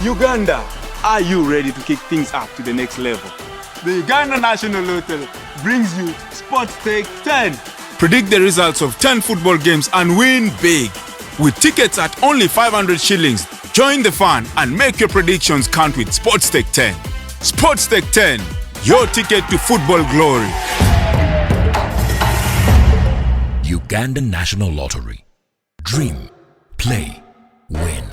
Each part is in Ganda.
Uganda, are you ready to kick things up to the next level? The Uganda National Lottery brings you Sports Stake 10. Predict the results of 10 football games and win big. With tickets at only 500 shillings, join the fun and make your predictions count with Sports Stake 10. Sports Stake 10, your ticket to football glory. Uganda National Lottery. Dream, play, win.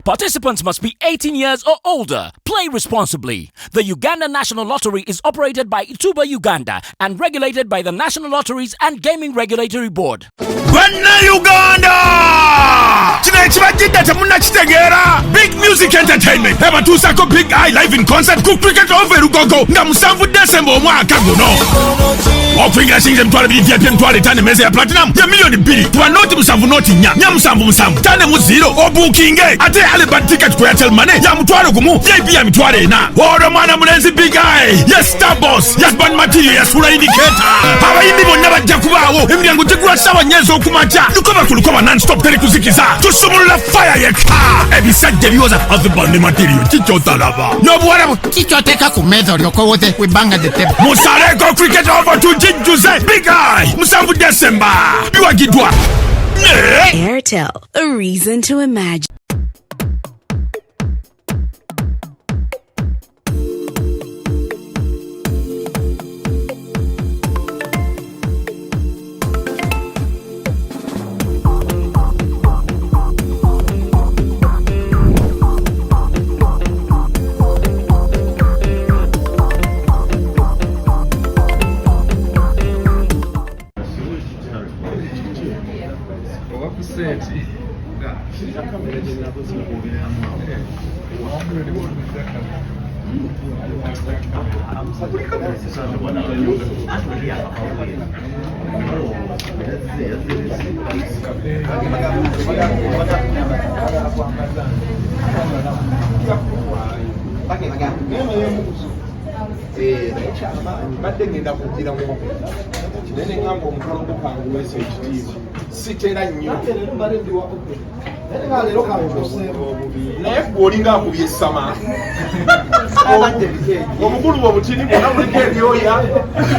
Participants must be 18 years or older. Play responsibly. The Uganda National Lottery is operated by Ituba Uganda and regulated by the National Lotteries and Gaming Regulatory Board. Uganda! Big Music Entertainment. Ebatusako Big Eye live in concert ku cricket over Rugogo. Nga musanvu December omwaka guno. Offering singe mtwale BVP mtwale tane meze ya platinum ya milioni 2. Tuwa noti musanvu noti nya musanvu tane mu zero obukinge ate Alibad ticket ku Airtel Money ya mtwale gumu VIP ya mtwale na oro mwana mulenzi Big Eye yes Star Boss yes band material yes Sula Indicator abayimbi bonna bajja kubaawo emilyango tegula sawa nyezo okumacha lukoba non-stop teri kuzikiza tusumulula fire yeka ebisajja byoza of band material kichotalaba nobuwarabu kichoteka ku mezo lyokowote wibanga de table Musareko cricket over to Jinjuze Big Eye musanvu December biwagidwa Airtel, a reason to imagine. Olinga akubye sama omukulu bw'obutini bwonna buliko ebyoya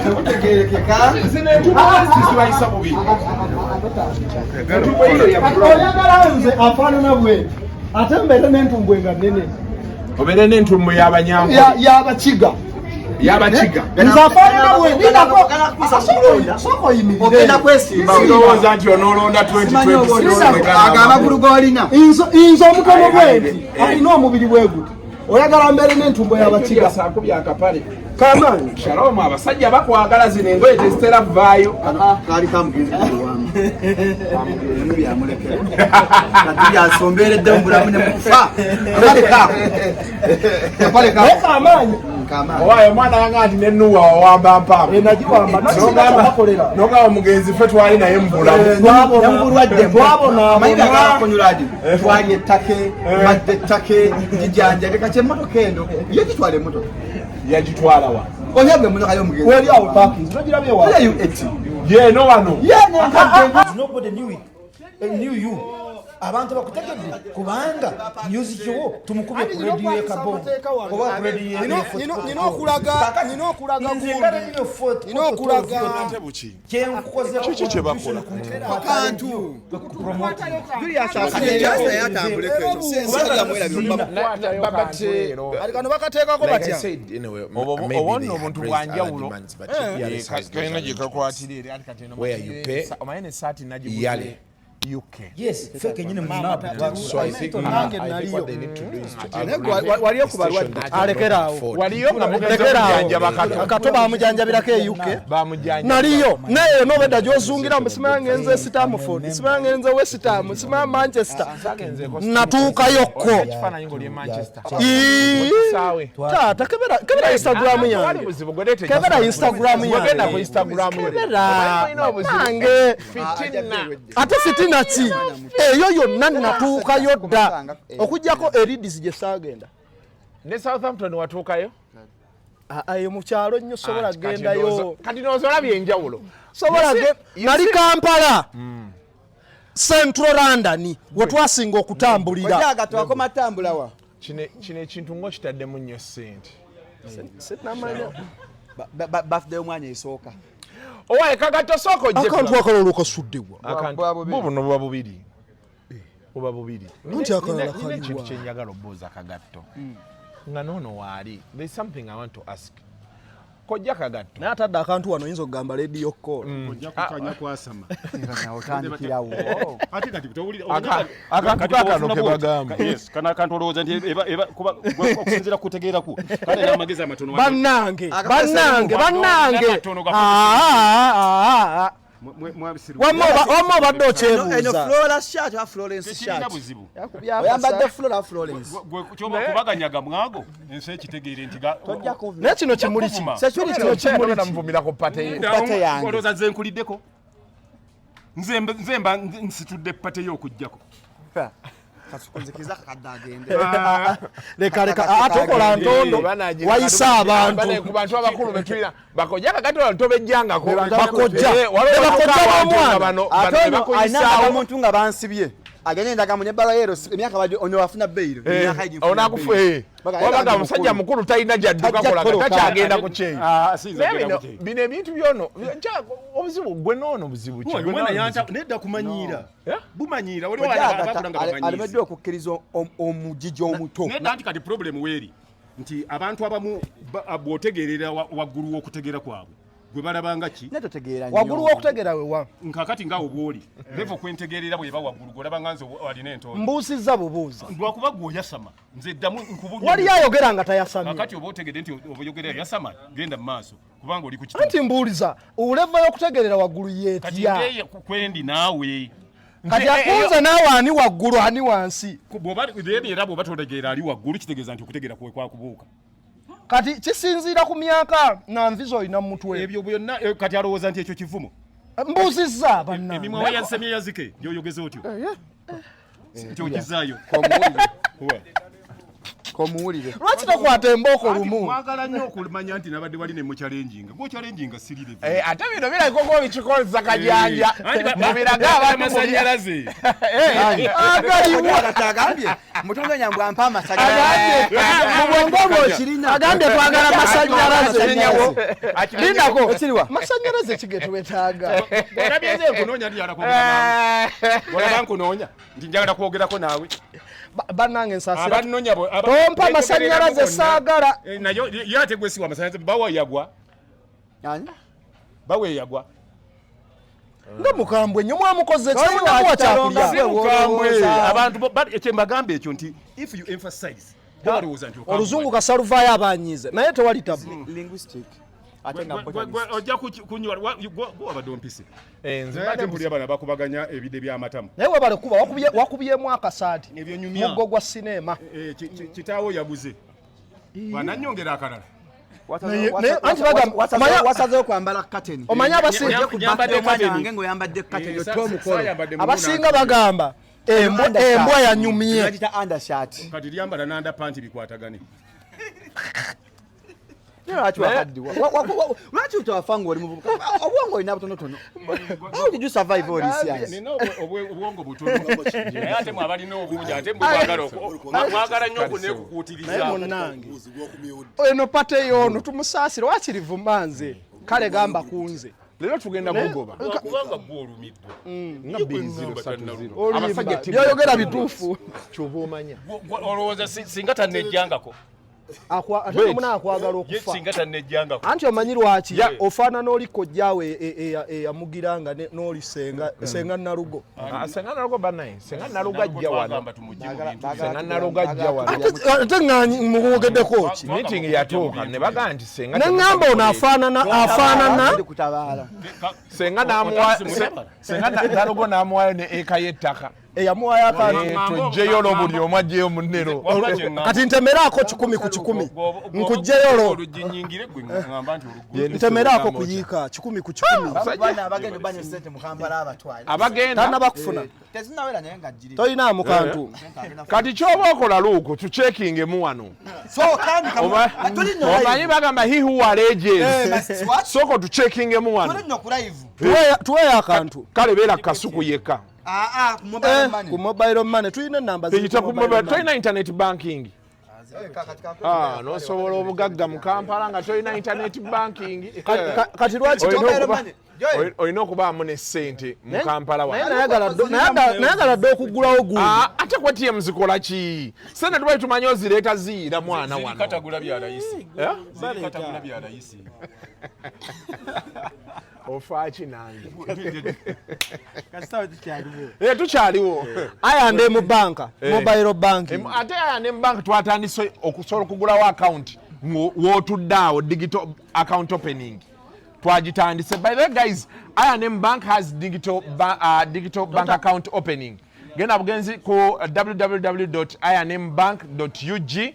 tebutegerekeka sisibayisa bubi oyagala nze afaanana bwe ate mbeere n'entumbwe nga nnene obeere n'entumbwe y'abanyango y'abakiga nze afaanana bwe soko yimirire sirowooza nti onoolonda 2020 amagulu g'olina nze omukono bwenti alina omubiri bwe guti oyagala mbeere n'entumbwe y'abakiga akubye akapale kamaanyi Shalom abasajja bakwagala zino engoye tezitera kuvaayo kaali kamugenzi wamu byamulekera kati yasomberedde mu bulamu ne mukufa kamaanyi owayo omwana yanga nti nenuwa wawamba mpaamu nagiwamba nogaba omugenzi ffe twali naye mu bulamu twali ettake madde ettake gijanja tekakye emmotoka eno ye gitwala emmotoka yagitwala wa onyabwe emmotoka y'omugenzi wali awo parking zinogirabye wa yeno wano nobody knew you abantu bakutegedde kubanga music wo tumukubye ku radio ya Kabongo oba ku radio nino okulaga kyenkukoze kiki kye bakola kantu kano bakateekako batya obonna obuntu bwanjawulo kalina gye kakwatira eri ati kati omaye n'essaati nagibudde UK. Yes, fake nyine map. So I think what they need to do is to waliyo kubalwa alekerawo waliyo nga muganja bakato katoba mujanjabirako e UK naliyo naye nobedda gyozungira musima ngenze Stamford musima ngenze West Ham musima Manchester natuukayokko ekifaananyi ng'oli e Manchester taata kebera Instagram yange kebera Instagram yange nange ate fitina ki eyo yonna natuukayo dda okujjako Leeds gye saagenda ne Southampton watuukayo ayo mu kyalo nnyo sobola gendayo kati n'ozolabye enjawulo sobola nali Kampala Central London wetwasinga okutambulira ojaga twakoma tambula wa kino ekintu ng'okitaddemu nnyo ssente sinamanya birthday omwana esooka owaye kagato sooka ojje akantu akalala okasuddewa buno buba bubiri buba bubiri nti akalala nina ekintu kyenjagala obuuza kagatto nga noono waali there's something I want to ask kojja kagatto naye atadde akantu wano oyinza okugamba radio call ojja kukanya kwasama otandikirawo ate kati akantu kakano ke bagamba kana akantu olowooza nti okusinziira kutegeeraku kale n'amagezi amatono bannange wamma obadde okyebuuza oyambadde Florence kubaganyaga mwago ensi ekitegeere nti naye kino kimuli ki sekiri kino kimuli namuvumira ku pate yange olowooza nze nkuliddeko nze mba nsitudde pate y'okujjako kasukunzikiza kakadde agende leka tokola ntondo wayisa abantu ku bantu abakulu betulina bakojja kakatola tobejjangako bakojja n'omwana ayina omuntu nga bansibye agenda endagamu n'ebbala yeero emyaka ono wafuna bbeiro onakufe wabaga omusajja mukulu talina gyaddukakola takyagenda ku kyeyo bino ebintu byono obuzibu gwe noono buzibu nedda kumanyiira bumanyiira alemedde okukkiriza omugigi omuto nedda nti kati problemu weeri nti abantu abamu bw'otegeerera waggulu w'okutegeera kwabwe gwe balabanga ki waggulu w'okutegeera wewa nkakati ngaawo bw'oli levo kwentegeerera bweba waggulu gwolabanga nze walina entondo mbuusizza bubuuza lwakuba gwe oyasama nze ddamu nkubuulira wali ayogera nga tayasamye kakati oba otegedde nti obayogera yasama genda mu maaso kubanga oli ku anti mbuuliza uleva y'okutegeerera waggulu yeetya kati kwendi naawe kati akunze naawe ani waggulu ani wansi era bw'oba totegeera ali waggulu kitegeeza nti okutegeera kwe kwakubuuka kati kisinziira ku myaka nanviza olina mu mutwe ebyo byonna kati alowooza nti ekyo kivumo mbuuzizza bannange emimwa wayansemye yazike gy'oyogeza otyo nti ogizaayo komuwulire lwaki tokwata embooko lumu mwagala nnyo okumanya nti nabadde wali ne mukyalenjinga gwokyalenjinga sirire ate bino birabika ng'obikikozesa kajanja mubiraga amasanyalaze agambye mutonde nyambwe ampa amasanyalaze mubwongo bwokirina agambye twagala masanyalaze lindako masanyalaze kige twetaaga olabyenze nkunoonya ndi olaba nkunoonya nti njagala kwogerako naawe bannange nsasira abanoonya tompa amasanyalaze saagala nayo ye ate gwesiwa amasanyalaze baweyagwa baweyagwa nga mukambwe nnyo mwamukoze ekitamunakuwa kyakulya abantu ekyembagamba ekyo nti if you emphasize balowooza nti oluzungu kasaluvaayo abanyiize naye tewali tabu ojja kunywa gwabadde ompise nze ate mpulira bana bakubaganya ebide by'amatamu naye webale kuba wakubyemu akasaati ebyonyumya muggo gwa sinema kitaawo yaguze wananyongera akalala wasazeho kwambala kateni omanye abasinga bagamba embwa yanyumye kati lyambala nandapanti bikwatagane lwaki utawafanga oli muvubuka obwongo olina butonotono how did you survive all these years nina obwongo butono naye ate mwabalina obungi ate mwagala nnyo okunekukuutiriza munange eno pate yono tumusaasire wakirivu manze kale gamba kunze leero tugenda kugoba kubanga gwe olumiddwa nga 2-0 byoyogera bituufu kyova omanya olowooza singa tannejjangako ate omuna akwagala okufa singa tannejjangako anti omanyi lwaki ofaanana oli kojjaawe eyamugiranga n'oli senga nalugo senga nalugo banaye senga nalugo ajja wano senga nalugo ajja wano ate nga muwogeddeko ki meeting yatuuka ne bagaa nti senga neŋŋamba ono afaanana senga nalugo n'amuwayo ne eka y'ettaka eyamuwayo akantu tujjeyo lo buli omu ajjeyo munnero kati ntemeraako 10 ku 10 nkujjeyo lo ntemeraako kuyiika 10 ku 10 abagenda tana bakufuna tolina mukantu kati kyoba okola luuku tuceekingemu wano omanyi bagamba he who alleges soko tuceekingemu wano tuweyo akantu kale beera kasuku yekka ku mobile money tulina namba tolina internet banking N'osobola obugagga mu Kampala nga tolina internet banking. Kati lwaki olina okubaamu ne ssente mu Kampala nayagala dde okuggulawo gundi. Ate ku ATM zikola ki? Sente tubaali tumanyi ozireeta ziira mwana wano. Katagula bya layisi. Katagula bya layisi. Ofaaki nange. Tukyaliwo. I&M Bank, mobile banking. Ate I&M Bank twatandise okusobola okugulawo account w'otudde digital account opening. Twagitandise. By the way, guys, I&M Bank has digital bank account opening. Genda bugenzi ku www.inmbank.ug.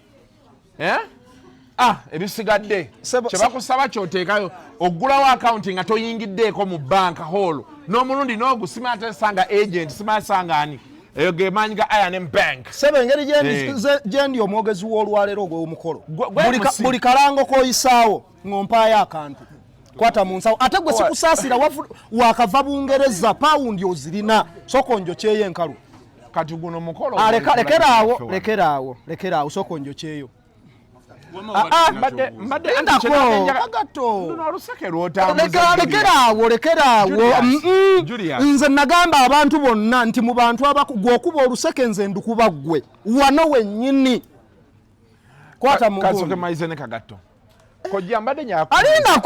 Ebisigadde kyebakusaba kyoteekayo ogulawo akaunti nga toyingiddeeko mu bank hall n'omulundi n'ogusima ate sanga agent simasanga ani eyo gemanyi ga I&M Bank. Sebe engeri gyendi omwogezi w'olwaleero ogw'omukolo buli kalango koyisaawo ng'ompaayo akantu kwata mu nsawo ate gwe sikusaasira wakava Bungereza pawundi ozirina soko njokyeyo enkalu kati guno mukolo lekeraawo soko njokyeyo. Lekeraawo. Nze nagamba abantu bonna nti mu bantu gw'okuba oluseke nze ndukuba ggwe wano wennyini. Kwata mu kasoke maize ne kagatto. Kojja mbadde nyako. Alinda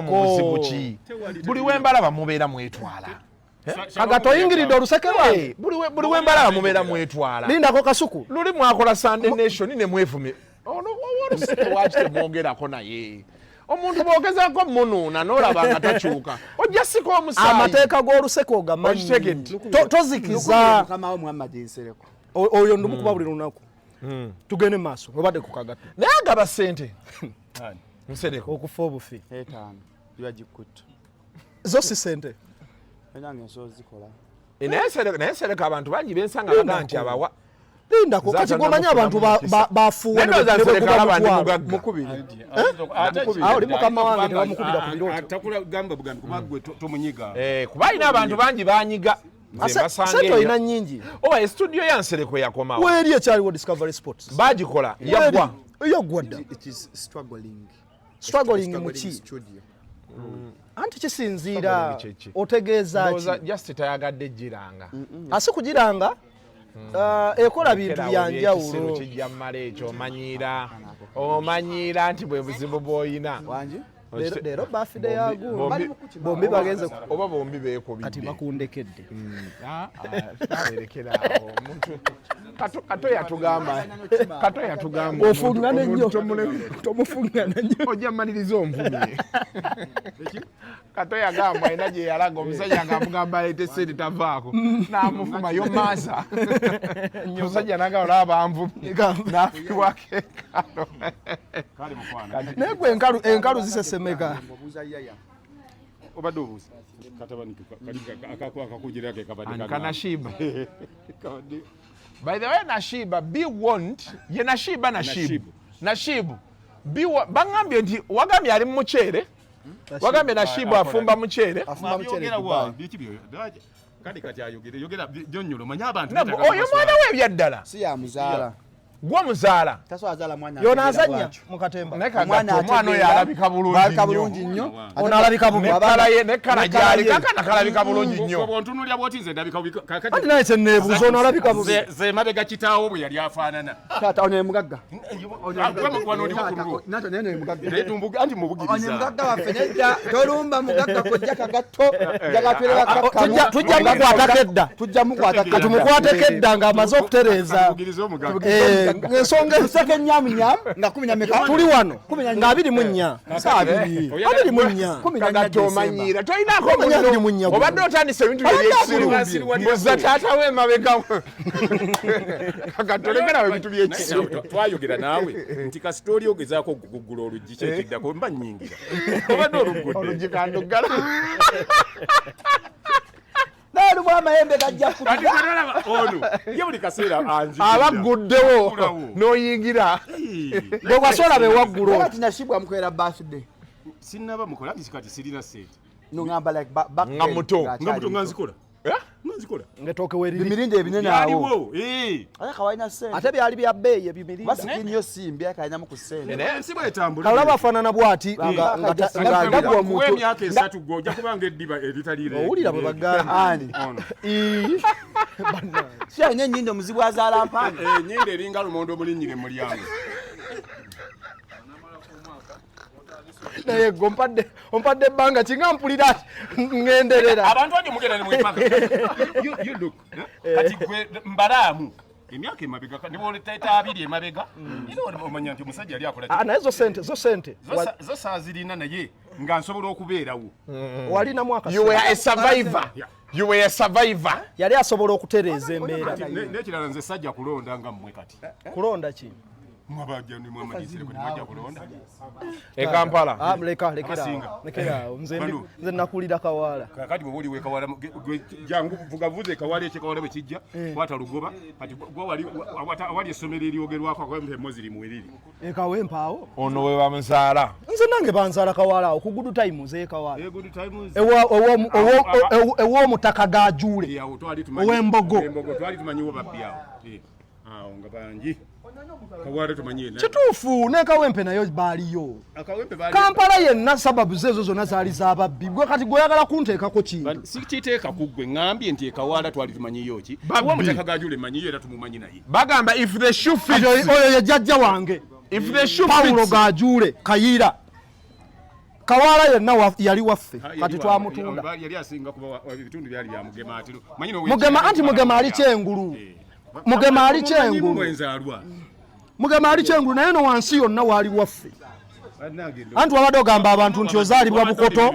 buzibu ki? Buli wembalaba mubeera mwetwala. Kagatto oyingiridde oluseke lwange. Buli wembalaba mubeera mwetwala. Lindako kasuku. Luli mwakola Sunday Nation ne mwefume. Oluseke lwaki temwogerako naye? Omuntu bw'ogezaako munuuna n'olaba nga takyuka ojja sika omusaayi. Amateeka g'oluseke ogamanyi. Tozikiza. Oyo ndumukuba buli lunaku. Tugende maaso obadde ku Kagatto. Naye agaba ssente. Musereko. Okufa obufi. 5 yagikutte. Zo si ssente. Enange nso zikola. Naye Sereka abantu bangi bensanga baga nti abawa. Lindako kati gomanya abantu bafuwa mukubiri. Oli mukama wange tebamukubira ku birooto. Atakula gamba bugambi kubagwe tomunyiga. Kuba ina abantu bangi banyiga. Sente olina nnyingi. Oba studio ya Nsereko yakomawo. Weri ekyaliwo Discovery Sports. Bagikola yaggwa. Yaggwa dda. It is struggling. Struggling mu ki? Anti kisinziira otegeeza ki? Just tayagadde giranga. Asi kugiranga ekola bintu byanjawulo. Kijja mmala ekyo omanyiira nti bwe buzibu bw'oyina. Leero birthday yago bombi bagenze oba bombi beekubidde kati bakundekedde. Erekerawo omuntu kato yatugamba ofungana nnyo tomufungana nnyo ojja mmaliriza onvumye. Kato yagamba ina gye yalaga omusajja ng'amugamba aleete sente tavaako n'amuvuma yomaasa. Omusajja nagamba olaba anvumye n'afiwako enkalo. Naye gwe enkalu zisesemeka. Obadde obuuza katabani akakugira ke kabadde kana Nashiba. By the way, Nashiba be warned. Ye Nashiba Nashibu bangambye nti wagambye ali mu muceere. Wagambye Nashiba afumba muceere. Kati ayogera byonyolo manya abantu. Oyo mwana we byaddala. Si ya muzaala. Gwa muzaala. Taso azala mwana. Yona azanya mu katemba. Mwana oyo alabika bulungi nnyo. Ono alabika bulungi. Nekala ye nekala gyali kakana kalabika bulungi nnyo. Obontunulya bwotinze ndabika kakati. Ati naye kyenneebuuza ono alabika bulungi. Ze mabega kitaawo bwe yali afaanana. Tata ono mugagga. Nato nene mugagga. Retumbuga anti mubugiriza. Ono mugagga waffe nedda tolumba mugagga kojja Kagatto. Jagatwera kakka. Tujja mukwatako edda. Tujja mukwatako. Katumukwateko edda ng'amaze okutereeza. Ensonga nseke nyamunyam nga 10 tuli wano nga 24 saa 24 Kagatto omanyira toyinako obadde otandise ebintu by'ekisiru mbuza taata we mabega Kagatto lekerawo ebintu by'ekisiru. Twayogera naawe nti kasita oli ogezaako okuguggula oluggi kyekiddako mba nnyingira obadde oluggi kanduggala Nalu amayembe gajja kutuga. Ono ye buli kaseera anzi. Abaguddewo n'oyingira. Gwe wasola be waggulu. Kati Nashiba amukwera birthday. Sinnaba mukola kati sirina sente. No ngamba like back. Nga muto nganzikola. banzikola ngetoke weriri bimirinda ebinene awo yaliwo aya kawalina sente ate byali bya bbeeyi ebimirinda basiki nnyo simbi akalina mu kusente ensi bwetambula kalaba afaanana bwati nga gagwa mu emyaka 3 gojja kubanga eddiba eritaliire owulira bwe bagamba siya nnyindo muzibu azaala mpanga enyindo eringa lumondo omulinnyire mu mulyango naye gwe ompadde ebbanga kinga mpulira ngenderera abantu aje mugenda ne mwepaka you look kati gwe mbalaamu emyaka emabega ne boletaita abiri emabega ino omanya nti omusajja yali akola naye zo sente zo saazirina naye nga nsobola okubeerawo walina mwaka you were a survivor yali asobola okutereeza embeera n'ekirala nze sajja kulonda nga mmwe kati kulonda ki mwabajja ne mwamanyisire kwe mwajja kulonda e Kampala lekera nze nakulira Kawala kakati bwe woli we Kawala jangu vugavuze Kawala ekikawala bwe kijja kwata lugoba kati gwa wali essomero eryogerwako akwempe moziri muweriri ekawempaawo ono we bamuzaala nze nange banzaala Kawala awo ku good times ekawala ew'omutaka gajule ow'embogo twali tumanyiwo babbi awo awo nga bangi Kawala tumanyi kituufu n'ekawempe nayo baaliyo Kampala yenna sababu zezo zonna zaali z'ababbi gwe kati gweyagala kunteekako ki sikiteeka kuggwe ngambye nti Kawala twali tumanyiyo ki omutaka gajule manyiyo era tumumanyi naye bagamba if the shoe fits oyo ye jjajja wange Paulo gajule Kayira Kawala yenna yali waffe kati twamutunda yali asinga kuba ebitundu byali bya Mugema ati Mugema ali kyengulu Mugema ali kyengulu Mugema ali kyengulu naye no wansi yonna waali waffe anti wabadde ogamba abantu nti ozaalibwa Bukoto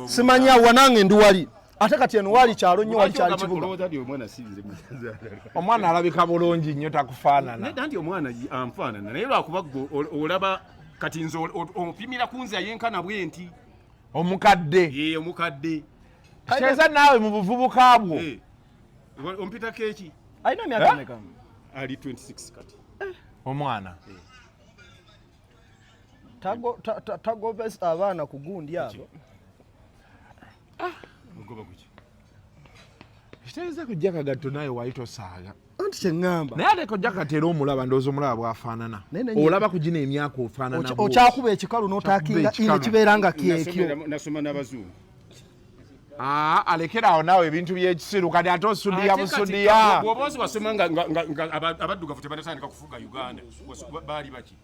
simanya wanange ndi wali ate kati eno wali kyalo nnyo wali kyali kibuga omwana alabika bulungi nnyo takufaanana nanti omwana anfaanana naye lwakuba olaba kati nze opimira kunze ayenkana bwenti omukadde omukadde kyeza naawe mu buvubuka bwo ompitako eki alina myaka meka ali 26 kati omwana tagobesa abaana ku gundi abo ogoba kuki kitegeeza kujja kagatto naye wali tosaaga anti kyeŋŋamba naye ate kojja katera omulaba ndowooza omulaba bw'afaanana olaba ku gino emyaka ofaanana okyakuba ekikalu n'otaakinga ine kibeera nga kyekyo nasoma n'abazungu alekerawo naawe ebintu by'ekisiru kati ate osudiya busudiya bw'oba ozi wasoma nga abaddugavu tebanatandika kufuga Uganda baali baki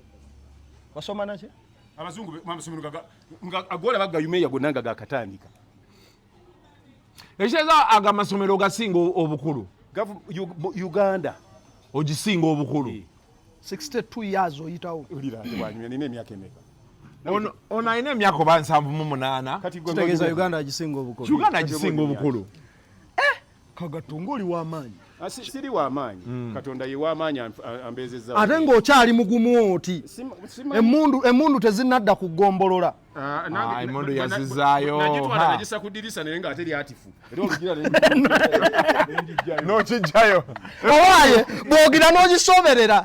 wasoma naki abazungu amasomero nga agolaba gayumeya gonna nga gakatandika ekitegeeza aga amasomero gasinga obukulu Uganda ogisinga obukulu 62 years oyitawo nina emyaka emeka ono alina emyaka oba 78 kitegeeza Uganda agisinga obukulu Uganda agisinga obukulu Kagatunga oli w'amaanyi siri w'amaanyi Katonda ye w'amaanyi ambeezezza ate ng'okyali mugumu oti emmundu tezinnadda ku ggombolola emmundu yazizaayo nagitwala nagisa ku ddirisa naye ng'ate lyatifu era olugira n'okijjayo owaaye bw'ogira n'ogisoberera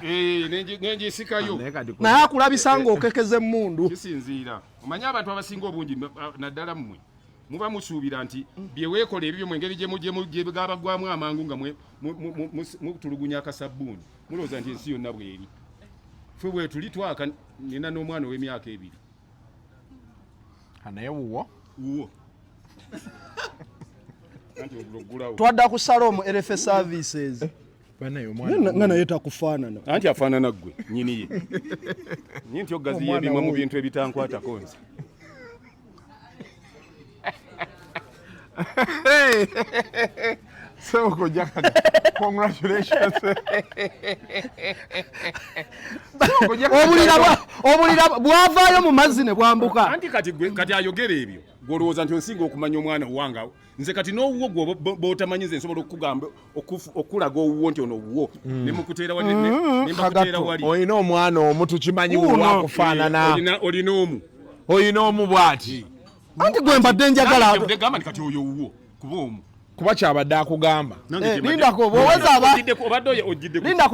nengisikayo naye akulabisa ng'okekeza emmundu kisinziira omanyi abantu abasinga obungi naddala mmwe muba musuubira nti byeweekola ebibyo mu ngeri gye gabagwamu amangu nga mutulugunya akasabbuuni mulowooza nti ensi yonna bweri ffe bwe tuli twaka nina n'omwana ow'emyaka 2 naye wuwo twadda ku Salomo RFA services nga naye takufaanana anti afaanana ggwe nyini ye nyi nti ogaziya ebimu mu bintu ebitankwatako nze So congratulations. obulira bwavaayo mu mazzi ne bwambuka anti kati ayogera ebyo gwolowooza nti onsinga okumanya omwana owanga nze kati n'owuwo gwe b'otamanyi nze nsobola okukugamba okulaga owuwo nti ono owuwo ne mukuteera wali olina omwana omu tukimanyi wakufaanana olina omu bw'ati anti gwe mbadde njagala gamba nti kati oyo owuwo kuba omu kuba kyabadde akugamba lindako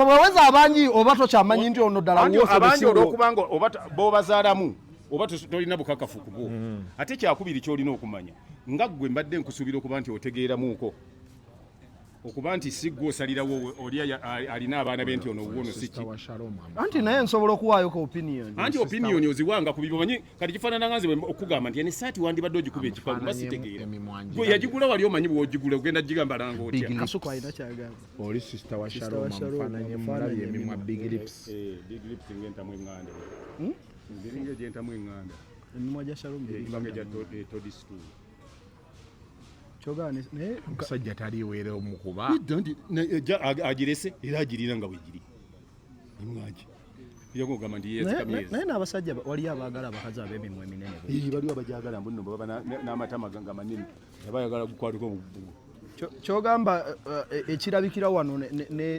bweweza abangi oba tokyamanyi nti ono ddala abangi olwokubanga oba b'obazaalamu oba tolina bukakafu kubwo ate kyakubiri kyolina okumanya nga ggwe mbadde nkusuubira okuba nti otegeeramuuko okuba nti siggo osalirawo oli alina abaana be nti ono wuuno siki anti naye nsobola okuwaayo ko opinion anti opinion oziwanga ku bibanyi kati kifaanana nga nze okugamba nti esaati wandibadde ogikuba ekipagu basitegeera gwe yagigula wali omanyi bw'ogigula ogenda gigamba langa otya kasuku alina kyagamba oli sister wa Shalom amufaananye mulabye emimwa big lips big lips ng'entamu eŋŋanda ngeringa egyentamu eŋŋanda emimwa gya Shalom emimwa gya todi stool omusajja taliweera omukuba agirese era agirira nga bwegiri imwagi yagogamba ndi naye n'abasajja waliyo abaagala abakazi ab'emimwa eminene baliwo abajagala mbuno baba n'amatama ga manene abayagala gukwatuka omubugu kyogamba ekirabikira wano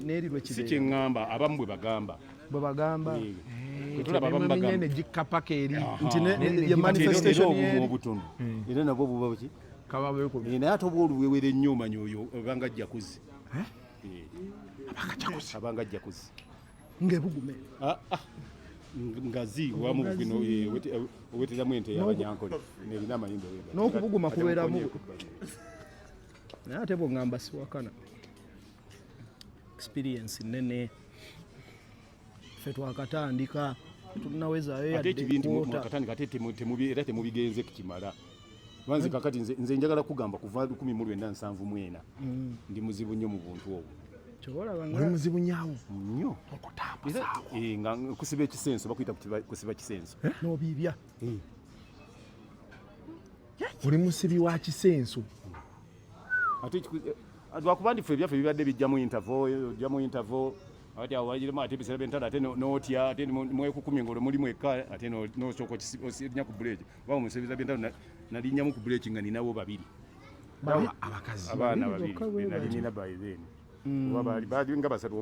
n'eri lwe si kyeŋŋamba abamu bwe bagamba tulaba minene gikapaka eri nti ye manifestation obutono era nabwo buba ki naye ate oba oluwewera ennyo omanyi oyo obanga jakuzi abanga jakuzi ng'ebugume ngazi wamu bugino oweteramu ente y'abanyankole nerina amayimba n'okubuguma kubeeramu naye ate bw'oŋŋamba siwakana experience nene ffe twakatandika tunawezaayo ate ekibinti mwakatandika ate era temubigenze kukimala lwanze kakati nze njagala kugamba kuva 1974 ndi muzibu nnyo mu buntu obwo oli muzibu nyawo nnyo nga kusiba ekisenso bakuyita kusiba kisenso n'obiibya oli musibi wa kisenso ate lwakuba ndi ffe ebyaffe bibadde bijja mu interval ati awajirema ate bisera bentala ate n'otya ate mwekukumye ngolo muli mweka ate n'osooka osinya ku buleeki waba musebiza bentala nalinnya ku buleeki nga ninawo babiri abakazi abaana babiri nali nina by then bali nga basatu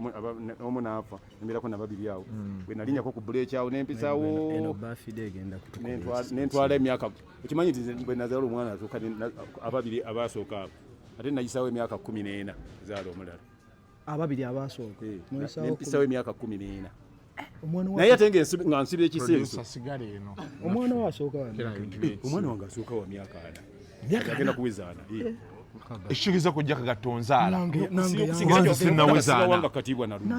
omu naafa nembeerako na babiri awo bwe nalinnyako ku buleeki awo nempisaawo nentwala emyaka okimanyi nti bwe nazaala omwana atuuka ababiri abasooka abo ate nayisaawo emyaka 14 zaala omulala ababiri abasooka nempisaawo emyaka 14 naye ate nga nsibira ekisenso omwana we asooka omwana wange asooka wa myaka 4 agenda kuwezaana ekikiriza kujja kagatonzaala wanga katibwa na lumu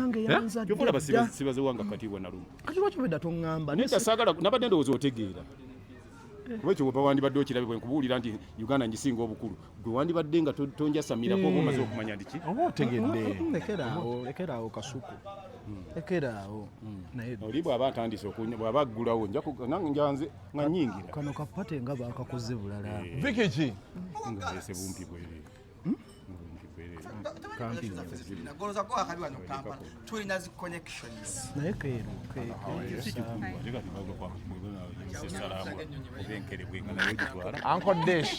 sibaze wanga katibwa na lumu kati lwaki obedda toŋŋamba nesagala nabadde ndowooza otegeera kuba ekyo bwe wandibadde okirabe bwe nkubuulira nti Uganda ngisinga obukulu gwe wandibadde nga tonjasamirako oba omaze okumanya ndiki oba otegedde lekeraawo kasuku lekeraawo oli bw'aba atandise bw'aba aggulawo njanze nga nnyingira kano kapate nga baakakoze bulala viki ki nga ese bumpi bwerere naye keero ankodesh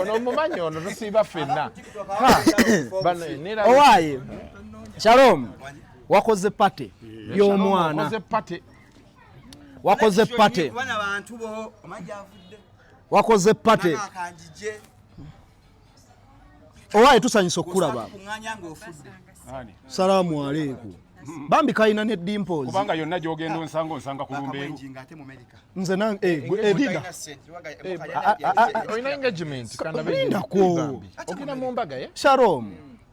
ono omumanyi ono tusiiba ffenna owaaye Shalom wakoze pate y'omwana wakoze pate owaaye tusanyusa okukulaba salaamu aleikum bambi kalina ne dimples kubanga yonna gy'ogenda onsanga ku lumbeeru nze edida olina engagement lindako ogenda mu mbaga ye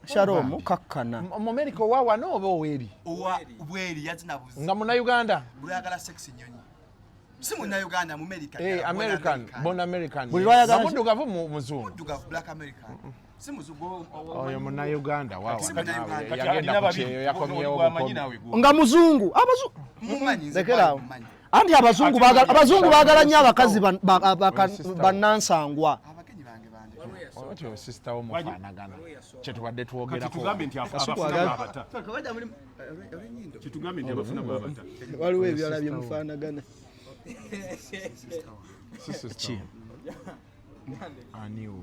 Shalom kakkana mu America owawa n'oba oweri nga munnauganda si munnauganda mu America American bon American buli lwayagala muddugavu muzungu black American si muzungu oyo munnauganda wawa yagenda ku kyeyo yakomyewo nga muzungu lekeraawo anti abazungu baagala nnyo abakazi bannansangwa otyo sister wo mufaanagana kyetubadde twogerako waliwo ebyala bye mufaanagana aniwo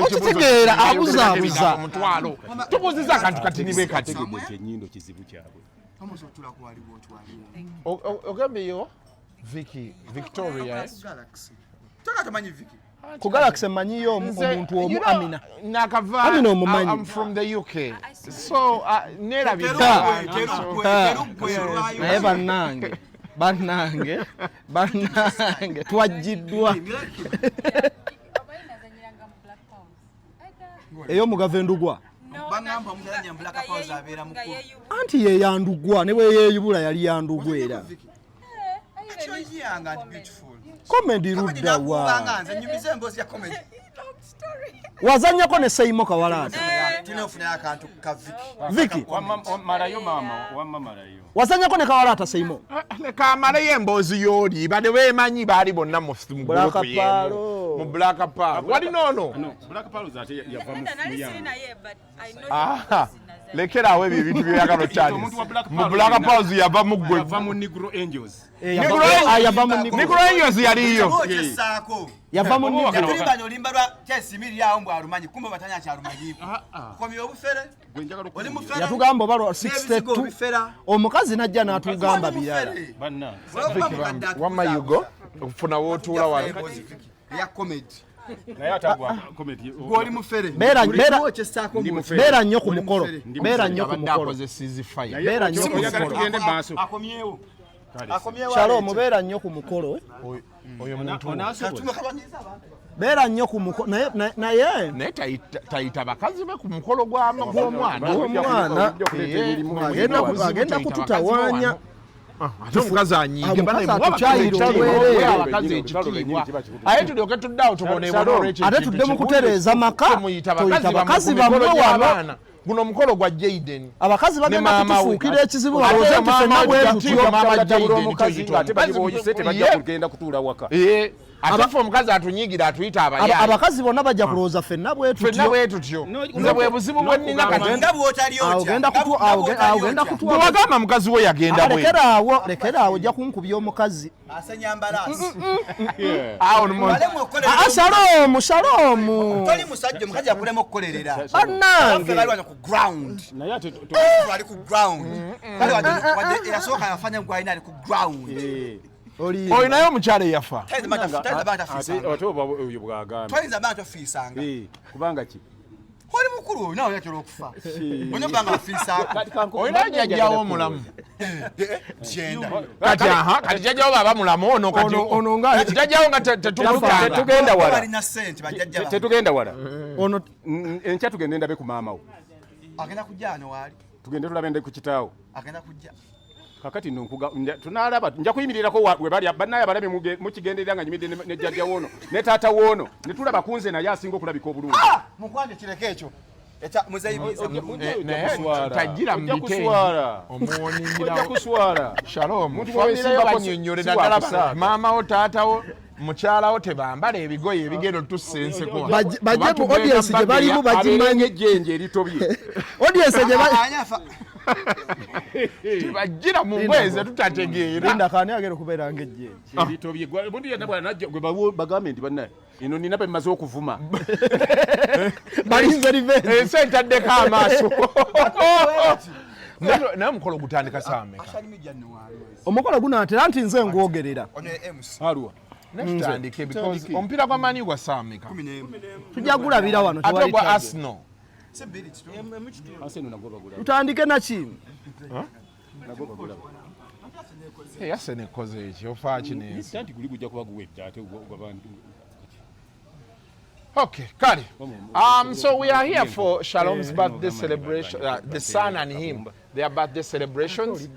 okitegeera abuzaabuza tubuuziza akantu katinibe kati enyindo kizibu kyabwe ogambeyo Victoria ku Galaxy mmanyiyo omuntu omu Amina nakava I'm from the UK so nerabira naye bannange bannange twajjiddwa ey'omugava endugwa anti ye yandugwa ne bwe yeeyubula yali yandugwa era komedi ruddawa wazanyako ne Seimo Kawalaata Viki wazanyako ne Kawalaata Seimo kamalayo emboozi y'oli bade beemanyi baali bonna mu Black Pearl wali noono lekerawo ebyo ebintu byoyagala okyalisa mu Black Pearl yava mu ggwe Negro Angels Negro Angels yaliyo yava mu Negro olimba lwa kyesimiri awo mbw alumanyi kumbe batanya kyalumanyiiko komye obufere oli mufere yatugamba obalwa 62 omukazi najja n'atugamba birala wamma yugo okufuna wootuula wano ya comedy naye atagwa comedy gwoli mufere beera nnyo ku mukolo beera nnyo ku mukolo beera nnyo ku mukolo tugende maaso akomyewo Shalom beera nnyo ku mukolo oyo muntu beera nnyo ku mukolo naye tayita bakazi be ku mukolo gw'omwana agenda kututawaanya ate omukazi anyiige abakazi ekitiibwa aye tulyoke tuddeawo tubonebona ate tudde mu kutereeza maka tuyita bakazi bamwe wano guno omukolo gwa Jaden abakazi bagenda kutufuukira ekizibu balowooza nti ffenna kugenda kutuula waka abafu omukazi atunyigira atuyita abayaayi abakazi bonna bajja kulowooza ffenna bwe tutyo nze bwe buzibu bwe nnina agenda wagamba mukazi we yagenda lekeraawo ojja kunkubya omukazi Shalom toli musajja omukazi akulema okukolerera bannange bali ku ground naye ate ali ku ground kale wadde yasooka yafanya gwalina ali ku ground olinayo omukyala eyafa oyo bwagamba toyinza bantu ofiisanga kubanga ki oli mukulu oyo nawe yatera okufa onyobanga afiisaako olinayo jjajjawo omulamu kati jjajjawo baba mulamu ono jjajjawo nga tetugenda wala ono enkya tugende endabe ku maamawo agenda kujja ano waali tugende tulabe ku kitaawo agenda kujja kakati tunalaba nja kuyimirirako we bali bannaye abalabe mukigenderera nga nyimidde ne jjajja woono ne taata woono ne tulaba kunze naye asinga okulabika obulungi mukwanje kireko ekyo tajira kuswala Shalom banyonyole naddala maamawo taatawo mukyalawo tebambala ebigoye ebigendo tusenseko bajje mu audience gye balimu bagimanyi ejjenje eritobye audience gye bajjira mu mbweze tutategeera linda kaani agenda okubeera ng'ejjenje eritobye bundi yenna bwanajja gwe bagambe nti bannaye ino nina be mmaze okuvuma balinze revenge ensi entaddeko amaaso naye omukolo gutandika saameka omukolo gunaatera nti nze ngwogerera alwa netutandike because omupiira gwa mani gwa saameka tujja gulabira wano ate gwa Arsenal tutandike naki Arsenal ekoze ekyo ofa kinensi Okay, Kari. So we are here for Shalom's birthday celebration. The son and him, their birthday celebrations.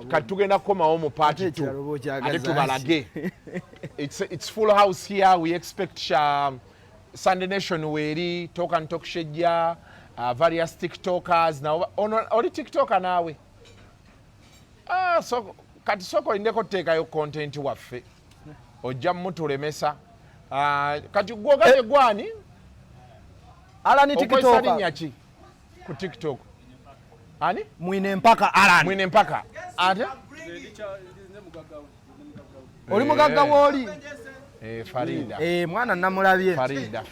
Katugenda koma omu party too. It's full house here. We expect Sunday Nation weri talk and talk shejja, various TikTokers. Now, only TikToker nawe. So kati soko indeko teka yo content waffe. Ojja mutulemesa. Kati gwogaye gwani Alani TikToker nyaki ku TikTok ani mwine mpaka Alani mwine mpaka ate oli mugagga woli Farida mwana namulabye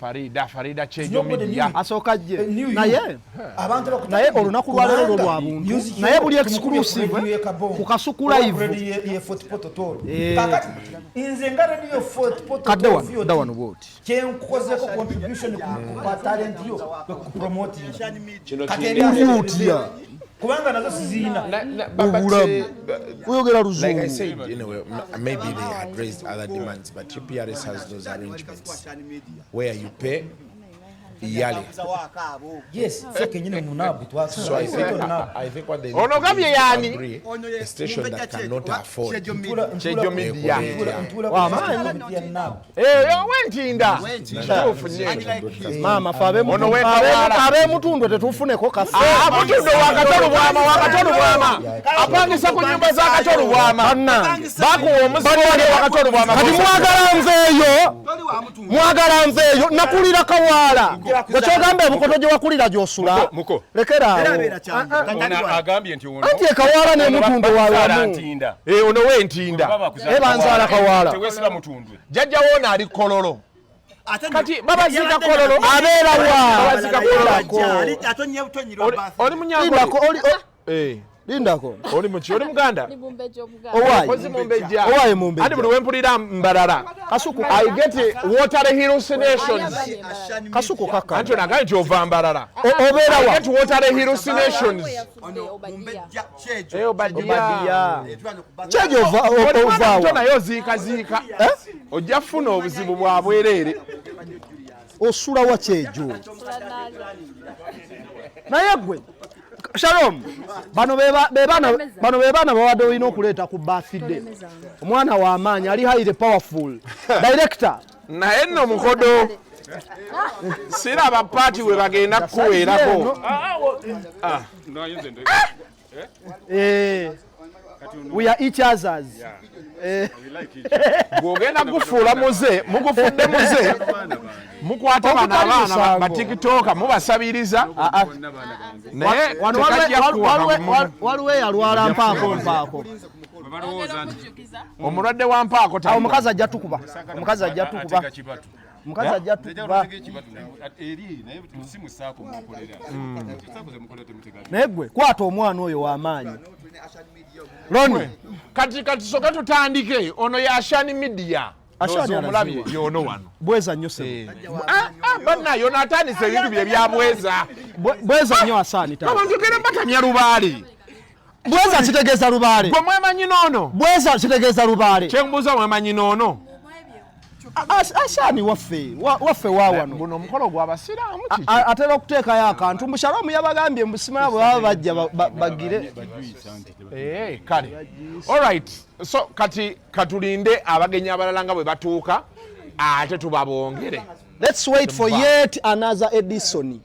Farida Chejo Media asokajje naye abantu naye olunaku lwalero lwa buntu naye buli exclusive ku Kasuku live ye football total kakati inze nga radio football total dawano boti kyenkoze ko contribution ku talent yo ku promoting katendia kubanga nazo sizina Uyogera luzungu. Like I said, you know, maybe they had raised other demands, but UPRS has those arrangements where you pay yearly. Yes, so I think what they need to agree a station that cannot afford Chejo Media. Wentinda. Mama fabe mutundwe tetufuneko kafe. Mutundwe wakatolu bwama. Apangisa ku nyumba za katolu bwama. Bakuwa omusibe wakatolu bwama. Kati mwagala nveeyo nakulira Kawala. Bwekyogamba bukoto gye wakulira gy'osula. Lekera agambye nti ono anti Kawala ne mutundwe wawamu. Ono wentinda. Banzaala Kawala. Tewesira mutundwe. Jajja wona ali Kololo. Kati baba zika Kololo abeera wa. Bazika Kololo. Oli munyangolo. Lindako. Oli muki oli Muganda? Owaye Mumbejja. Owaye Mumbejja. Andi buli wempulira Mbarara. Kasuku. I get Water Hills Nations. Kasuku kaka. Anti onaga nti ova Mbarara. Obeera wa. I get Water Hills Nations. Obadiya. Chejo ova. Tona yo ziika. Ojja funa obuzibu bwa bwerere. Osula wa Chejo. Naye gwe Shalom. Bano bebana bawadde olina okuleeta ku birthday. Omwana wa amaanyi ali highly powerful. Director. Naye nno mukodo. Siraba party we bagenda kuweerako. We are each others. Bwogenda kufuula muze, mugufudde muze. Mukwata abaana ba TikTok mubasabiriza. Naye waliwo eyalwala mpaako. Omulwadde wa mpaako ta. Omukazi ajja tukuba. Omukazi ajja tukuba. Naye gwe kwata omwana oyo w'amaanyi. Loni. Kati soka tutandike ono ya Ashani Media. Ashani omulabye yono wano. Bweza nnyo sebo. Bana yono atandise ebintu bye bya bweza. Bweza nnyo Asani ta. Abantu kera batamya lubaale. Bweza kitegeeza lubaale. Gwe mwemanyi noono. Bweza kitegeeza lubaale. Kyembuuza mwemanyi noono. Ashani waffe waawano. Buno omukolo gw'abasiraamu kiki? Atera okuteekayo akantu. Mushalamu yabagambye mbusimala bwe baba bajja bagire. Kale. Alright. So kati katulinde abagenyi abalala nga bwe batuuka ate tubabongere. Let's wait for yet another edition.